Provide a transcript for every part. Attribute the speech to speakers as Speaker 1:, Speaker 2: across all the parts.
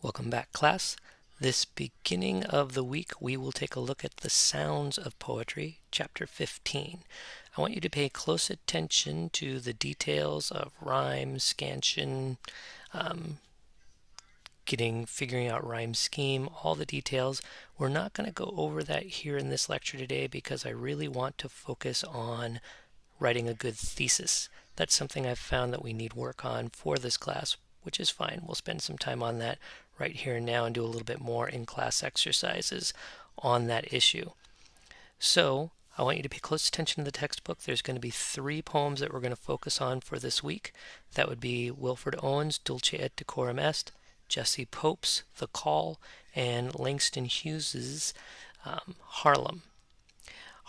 Speaker 1: Welcome back, class. This beginning of the week, we will take a look at the sounds of poetry, chapter 15. I want you to pay close attention to the details of rhyme, scansion, figuring out rhyme scheme, all the details. We're not going to go over that here in this lecture today because I really want to focus on writing a good thesis. That's something I've found that we need work on for this class, which is fine. We'll spend some time on that right here and now and do a little bit more in class exercises on that issue. So I want you to pay close attention to the textbook. There's going to be 3 poems that we're going to focus on for this week. That would be Wilfred Owen's Dulce et Decorum Est, Jesse Pope's The Call, and Langston Hughes's Harlem.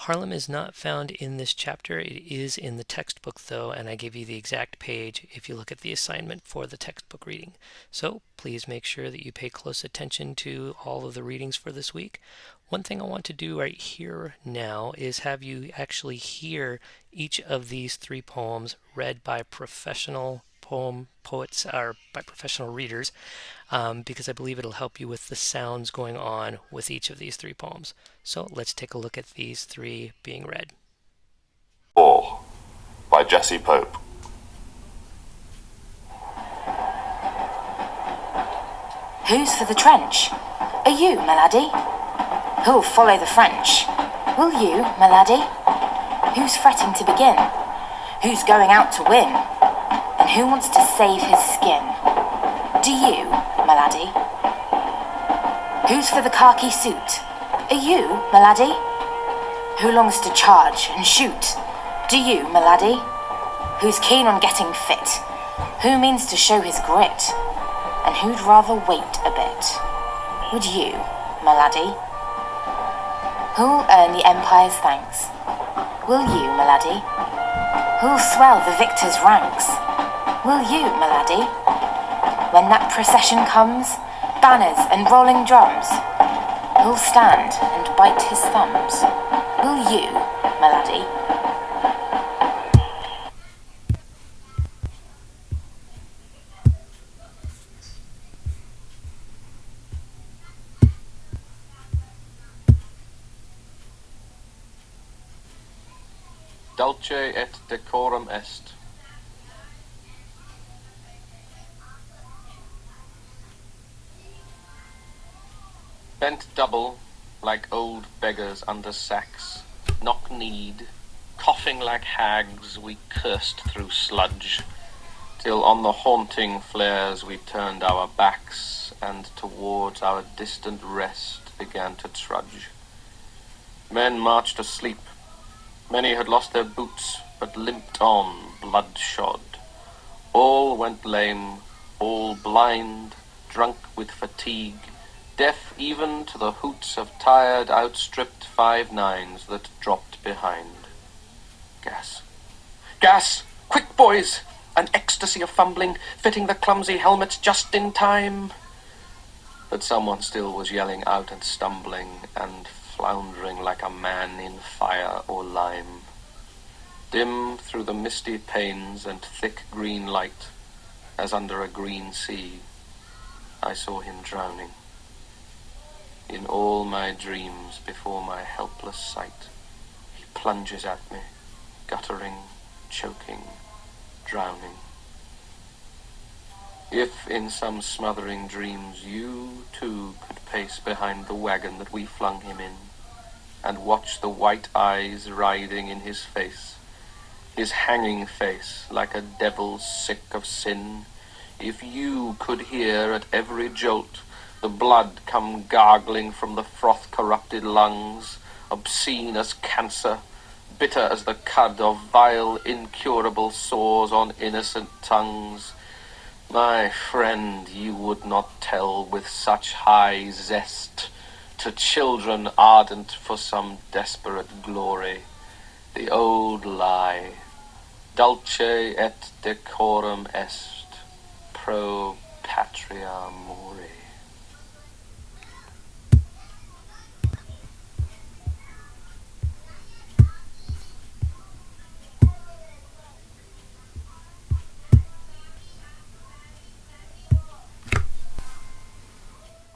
Speaker 1: Harlem is not found in this chapter. It is in the textbook though, and I give you the exact page if you look at the assignment for the textbook reading. So please make sure that you pay close attention to all of the readings for this week. One thing I want to do right here now is have you actually hear each of these 3 poems read by professional poets or by professional readers, because I believe it'll help you with the sounds going on with each of these 3 poems. So let's take a look at these 3 being read.
Speaker 2: Ball by Jesse Pope.
Speaker 3: Who's for the trench? Are you, my laddie? Who'll follow the French? Will you, my laddie? Who's fretting to begin? Who's going out to win? And who wants to save his skin? Do you, my laddie? Who's for the khaki suit? Are you, my laddie? Who longs to charge and shoot? Do you, my laddie? Who's keen on getting fit? Who means to show his grit? And who'd rather wait a bit? Would you, my laddie? Who'll earn the empire's thanks? Will you, my laddie? Who'll swell the victor's ranks? Will you, my laddie? When that procession comes, banners and rolling drums, who'll stand and bite his thumbs? Will you, my laddie?
Speaker 4: Dulce et decorum est. Bent double, like old beggars under sacks, knock-kneed, coughing like hags, we cursed through sludge, till on the haunting flares we turned our backs, and towards our distant rest began to trudge. Men marched asleep. Many had lost their boots, but limped on, bloodshod. All went lame, all blind, drunk with fatigue, deaf even to the hoots of tired, outstripped 5-9s that dropped behind. Gas! Gas! Quick, boys! An ecstasy of fumbling, fitting the clumsy helmets just in time. But someone still was yelling out and stumbling, and floundering like a man in fire or lime. Dim through the misty panes and thick green light, as under a green sea, I saw him drowning. In all my dreams before my helpless sight, he plunges at me, guttering, choking, drowning. If in some smothering dreams you too could pace behind the wagon that we flung him in, and watch the white eyes writhing in his face, his hanging face like a devil sick of sin, if you could hear at every jolt the blood come gargling from the froth-corrupted lungs, obscene as cancer, bitter as the cud of vile, incurable sores on innocent tongues, my friend, you would not tell with such high zest to children ardent for some desperate glory the old lie, dulce et decorum est, pro patria mori.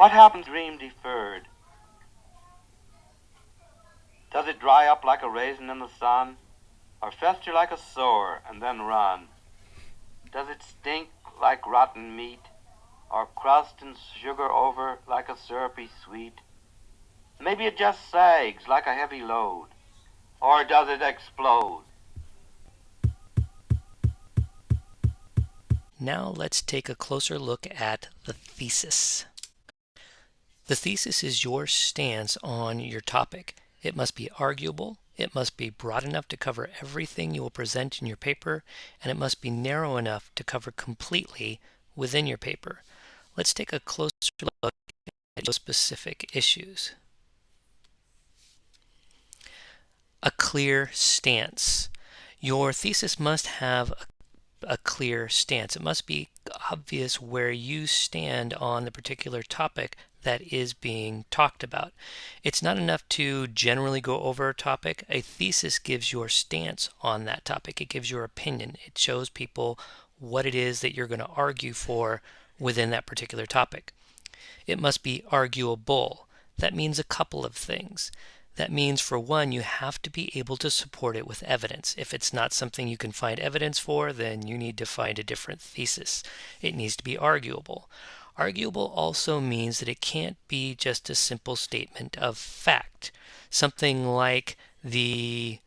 Speaker 5: What happens to dream deferred? Does it dry up like a raisin in the sun, or fester like a sore and then run? Does it stink like rotten meat, or crust and sugar over like a syrupy sweet? Maybe it just sags like a heavy load, or does it explode?
Speaker 1: Now let's take a closer look at the thesis. The thesis is your stance on your topic. It must be arguable, it must be broad enough to cover everything you will present in your paper, and it must be narrow enough to cover completely within your paper. Let's take a closer look at those specific issues. A clear stance. Your thesis must have a clear stance. It must be obvious where you stand on the particular topic that is being talked about. It's not enough to generally go over a topic. A thesis gives your stance on that topic. It gives your opinion. It shows people what it is that you're going to argue for within that particular topic. It must be arguable. That means a couple of things. That means, for one, you have to be able to support it with evidence. If it's not something you can find evidence for, then you need to find a different thesis. It needs to be arguable. Arguable also means that it can't be just a simple statement of fact. Something like the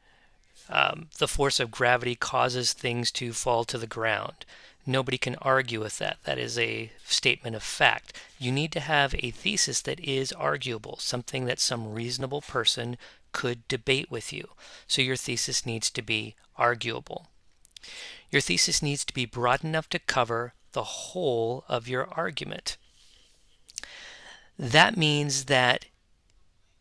Speaker 1: force of gravity causes things to fall to the ground. Nobody can argue with that. That is a statement of fact. You need to have a thesis that is arguable, something that some reasonable person could debate with you. So your thesis needs to be arguable. Your thesis needs to be broad enough to cover the whole of your argument. That means that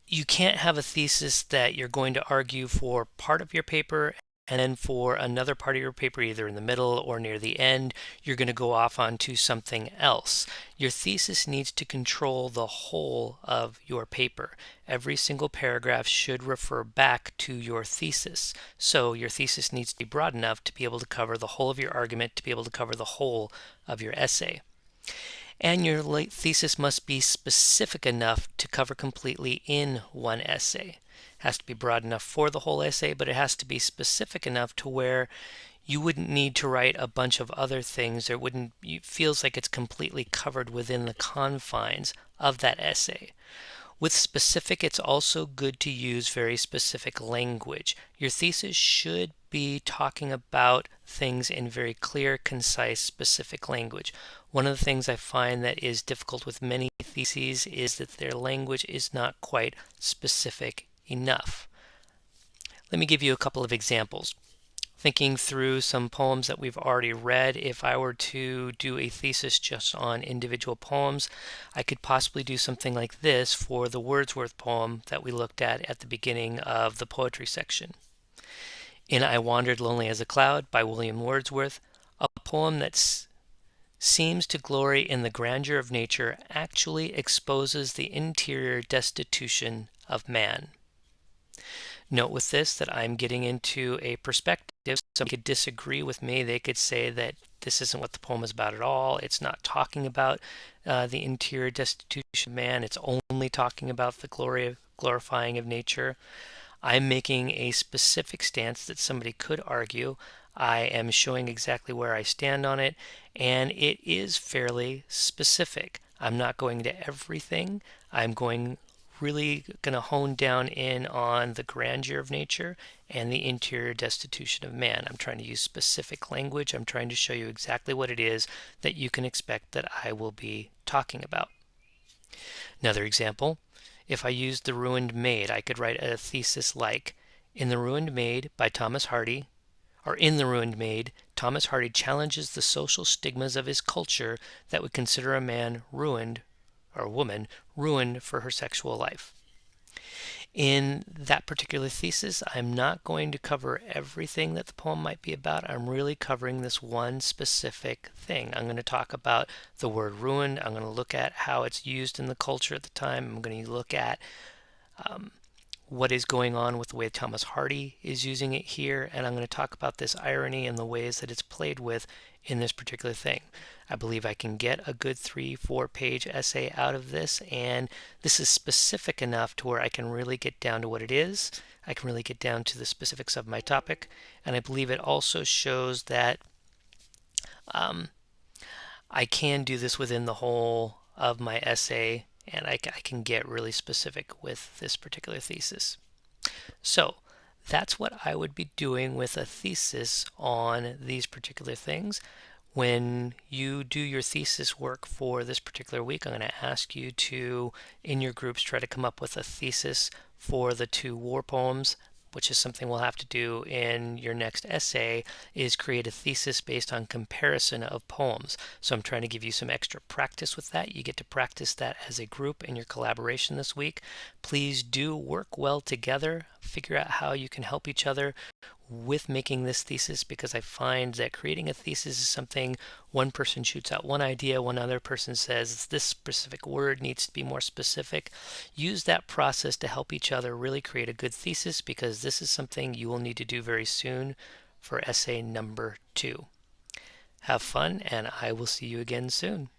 Speaker 1: you can't have a thesis that you're going to argue for part of your paper and then for another part of your paper, either in the middle or near the end, you're going to go off onto something else. Your thesis needs to control the whole of your paper. Every single paragraph should refer back to your thesis. So your thesis needs to be broad enough to be able to cover the whole of your argument, to be able to cover the whole of your essay. And your thesis must be specific enough to cover completely in one essay. It has to be broad enough for the whole essay, but it has to be specific enough to where you wouldn't need to write a bunch of other things. It feels like it's completely covered within the confines of that essay. With specific, it's also good to use very specific language. Your thesis should be talking about things in very clear, concise, specific language. One of the things I find that is difficult with many theses is that their language is not quite specific enough. Let me give you a couple of examples. Thinking through some poems that we've already read, if I were to do a thesis just on individual poems, I could possibly do something like this for the Wordsworth poem that we looked at the beginning of the poetry section. In I Wandered Lonely as a Cloud by William Wordsworth, a poem that seems to glory in the grandeur of nature actually exposes the interior destitution of man. Note with this that I'm getting into a perspective. Some could disagree with me. They could say that this isn't what the poem is about at all. It's not talking about the interior destitution of man. It's only talking about the glorifying of nature. I'm making a specific stance that somebody could argue. I am showing exactly where I stand on it, and it is fairly specific. I'm not going to everything. I'm really going to hone down in on the grandeur of nature and the interior destitution of man. I'm trying to use specific language. I'm trying to show you exactly what it is that you can expect that I will be talking about. Another example, if I used The Ruined Maid, I could write a thesis like, In The Ruined Maid by Thomas Hardy, or In The Ruined Maid, Thomas Hardy challenges the social stigmas of his culture that would consider a man ruined, or a woman ruined for her sexual life. In that particular thesis, I'm not going to cover everything that the poem might be about. I'm really covering this one specific thing. I'm going to talk about the word ruined. I'm going to look at how it's used in the culture at the time. I'm going to look at what is going on with the way Thomas Hardy is using it here, and I'm going to talk about this irony and the ways that it's played with in this particular thing. I believe I can get a good 3-4 page essay out of this, and this is specific enough to where I can really get down to what it is. I can really get down to the specifics of my topic, and I believe it also shows that I can do this within the whole of my essay, and I can get really specific with this particular thesis. So that's what I would be doing with a thesis on these particular things. When you do your thesis work for this particular week, I'm going to ask you to, in your groups, try to come up with a thesis for the 2 war poems, which is something we'll have to do in your next essay, is create a thesis based on comparison of poems. So I'm trying to give you some extra practice with that. You get to practice that as a group in your collaboration this week. Please do work well together. Figure out how you can help each other with making this thesis, because I find that creating a thesis is something one person shoots out one idea, one other person says this specific word needs to be more specific. Use that process to help each other really create a good thesis, because this is something you will need to do very soon for essay number 2. Have fun, and I will see you again soon.